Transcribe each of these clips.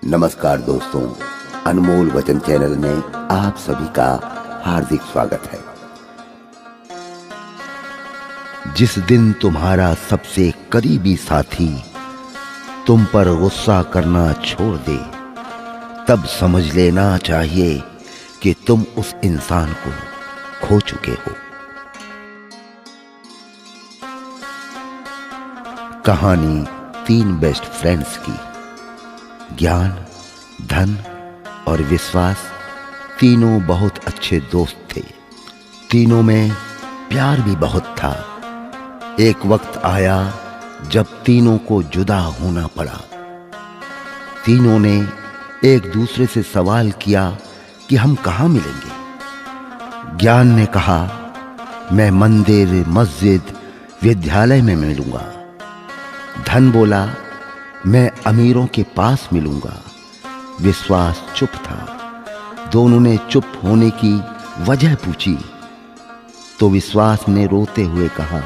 नमस्कार दोस्तों, अनमोल वचन चैनल में आप सभी का हार्दिक स्वागत है। जिस दिन तुम्हारा सबसे करीबी साथी तुम पर गुस्सा करना छोड़ दे, तब समझ लेना चाहिए कि तुम उस इंसान को खो चुके हो। कहानी 3 बेस्ट फ्रेंड्स की। ज्ञान, धन और विश्वास तीनों बहुत अच्छे दोस्त थे। तीनों में प्यार भी बहुत था। एक वक्त आया जब तीनों को जुदा होना पड़ा। तीनों ने एक दूसरे से सवाल किया कि हम कहाँ मिलेंगे। ज्ञान ने कहा, मैं मंदिर, मस्जिद, विद्यालय में मिलूंगा। धन बोला, मैं अमीरों के पास मिलूंगा। विश्वास चुप था। दोनों ने चुप होने की वजह पूछी तो विश्वास ने रोते हुए कहा,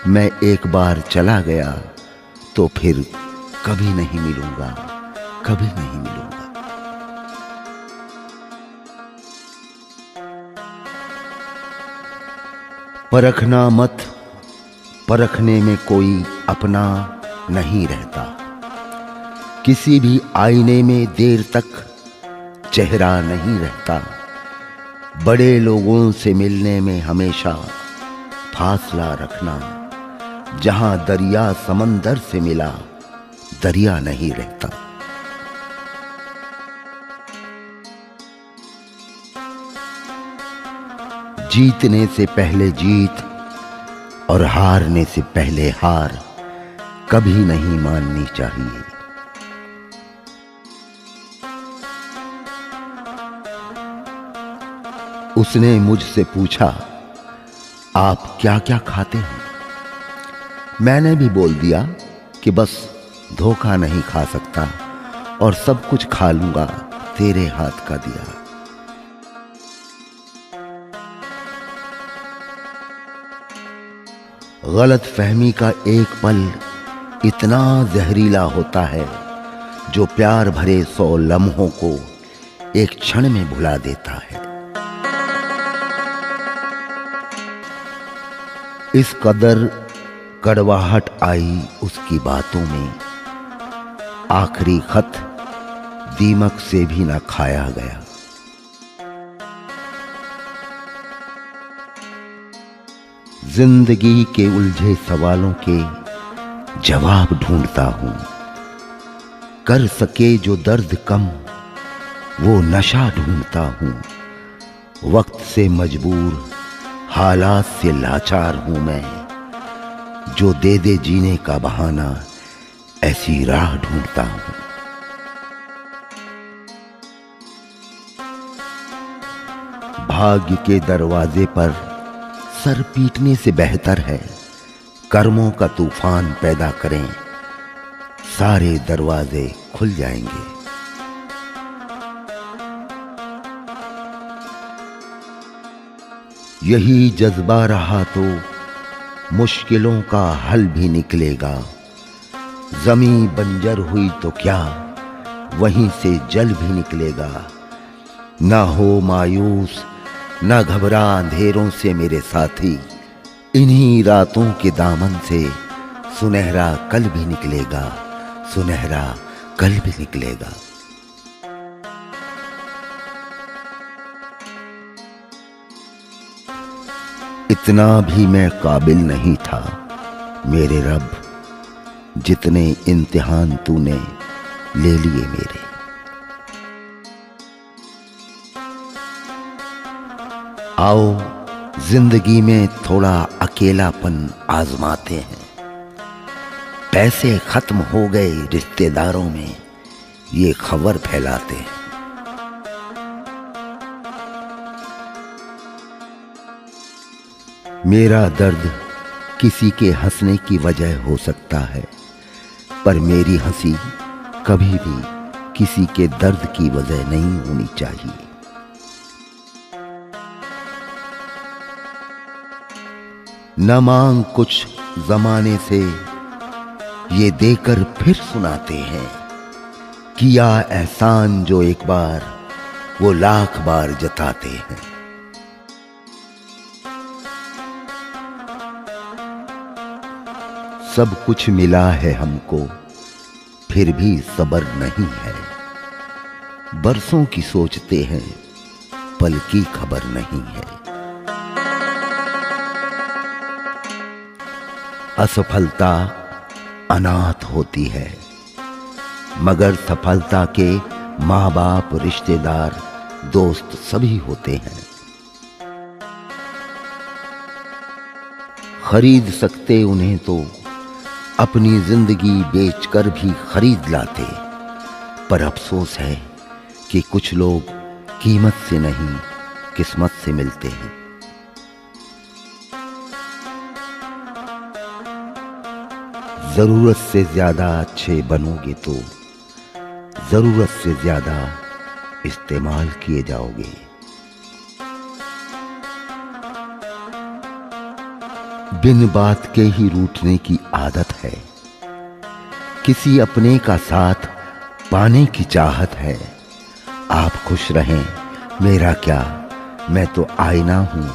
मैं एक बार चला गया तो फिर कभी नहीं मिलूंगा, कभी नहीं मिलूंगा। परखना मत, परखने में कोई अपना नहीं रहता। किसी भी आईने में देर तक चेहरा नहीं रहता। बड़े लोगों से मिलने में हमेशा फासला रखना। जहां दरिया समंदर से मिला, दरिया नहीं रहता। जीतने से पहले जीत और हारने से पहले हार कभी नहीं माननी चाहिए। उसने मुझसे पूछा, आप क्या क्या खाते हैं? मैंने भी बोल दिया कि बस धोखा नहीं खा सकता और सब कुछ खा लूंगा तेरे हाथ का दिया। गलत फहमी का एक पल इतना जहरीला होता है जो प्यार भरे 100 लम्हों को एक क्षण में भुला देता है। इस कदर कड़वाहट आई उसकी बातों में, आखिरी खत दीमक से भी न खाया गया। जिंदगी के उलझे सवालों के जवाब ढूंढता हूं। कर सके जो दर्द कम, वो नशा ढूंढता हूं। वक्त से मजबूर, हालात से लाचार हूं मैं। जो दे दे जीने का बहाना, ऐसी राह ढूंढता हूं। भाग्य के दरवाजे पर सर पीटने से बेहतर है कर्मों का तूफान पैदा करें, सारे दरवाजे खुल जाएंगे। यही जज्बा रहा तो मुश्किलों का हल भी निकलेगा। जमीन बंजर हुई तो क्या, वहीं से जल भी निकलेगा। ना हो मायूस, ना घबरा अंधेरों से मेरे साथी। इन्हीं रातों के दामन से सुनहरा कल भी निकलेगा, सुनहरा कल भी निकलेगा। इतना भी मैं काबिल नहीं था मेरे रब, जितने इम्तिहान तूने ले लिए मेरे। आओ जिंदगी में थोड़ा अकेलापन आजमाते हैं। पैसे खत्म हो गए रिश्तेदारों में, ये खबर फैलाते हैं। मेरा दर्द किसी के हंसने की वजह हो सकता है, पर मेरी हंसी कभी भी किसी के दर्द की वजह नहीं होनी चाहिए। न मांग कुछ जमाने से, ये देकर फिर सुनाते हैं। किया एहसान जो एक बार वो लाख बार जताते हैं। सब कुछ मिला है हमको फिर भी सब्र नहीं है। बरसों की सोचते हैं पल की खबर नहीं है। असफलता अनाथ होती है मगर सफलता के माँ बाप, रिश्तेदार, दोस्त सभी होते हैं। खरीद सकते उन्हें तो अपनी जिंदगी बेचकर भी खरीद लाते, पर अफसोस है कि कुछ लोग कीमत से नहीं किस्मत से मिलते हैं। जरूरत से ज्यादा अच्छे बनोगे तो जरूरत से ज्यादा इस्तेमाल किए जाओगे। बिन बात के ही रूठने की आदत है, किसी अपने का साथ पाने की चाहत है। आप खुश रहें मेरा क्या, मैं तो आईना हूं,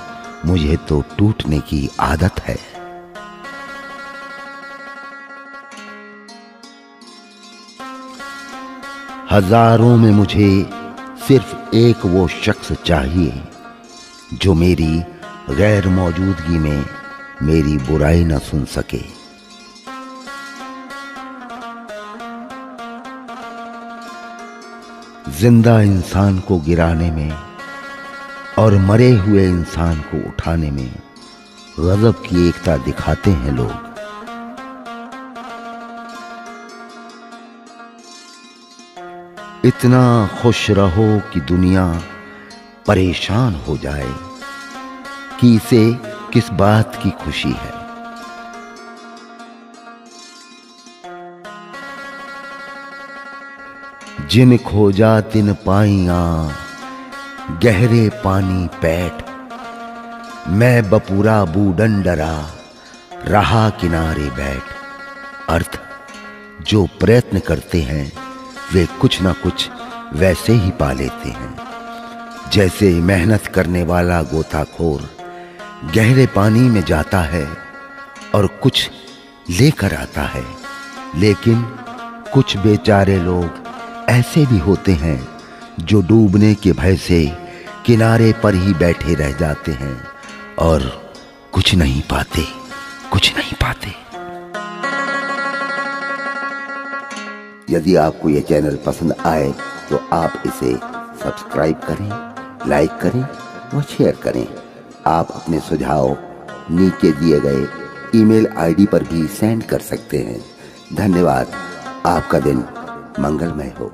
मुझे तो टूटने की आदत है। हजारों में मुझे सिर्फ एक वो शख्स चाहिए जो मेरी गैर मौजूदगी में मेरी बुराई न सुन सके। जिंदा इंसान को गिराने में और मरे हुए इंसान को उठाने में गजब की एकता दिखाते हैं लोग। इतना खुश रहो कि दुनिया परेशान हो जाए कि इसे किस बात की खुशी है। जिन खोजा तिन पाइया गहरे पानी पैठ, मैं बपूरा बूढ़न डरा रहा किनारे बैठ। अर्थ, जो प्रयत्न करते हैं वे कुछ ना कुछ वैसे ही पा लेते हैं। जैसे मेहनत करने वाला गोताखोर गहरे पानी में जाता है और कुछ लेकर आता है, लेकिन कुछ बेचारे लोग ऐसे भी होते हैं जो डूबने के भय से किनारे पर ही बैठे रह जाते हैं और कुछ नहीं पाते, कुछ नहीं पाते। यदि आपको यह चैनल पसंद आए तो आप इसे सब्सक्राइब करें, लाइक करें व शेयर करें। आप अपने सुझाव नीचे दिए गए ईमेल आईडी पर भी सेंड कर सकते हैं। धन्यवाद। आपका दिन मंगलमय हो।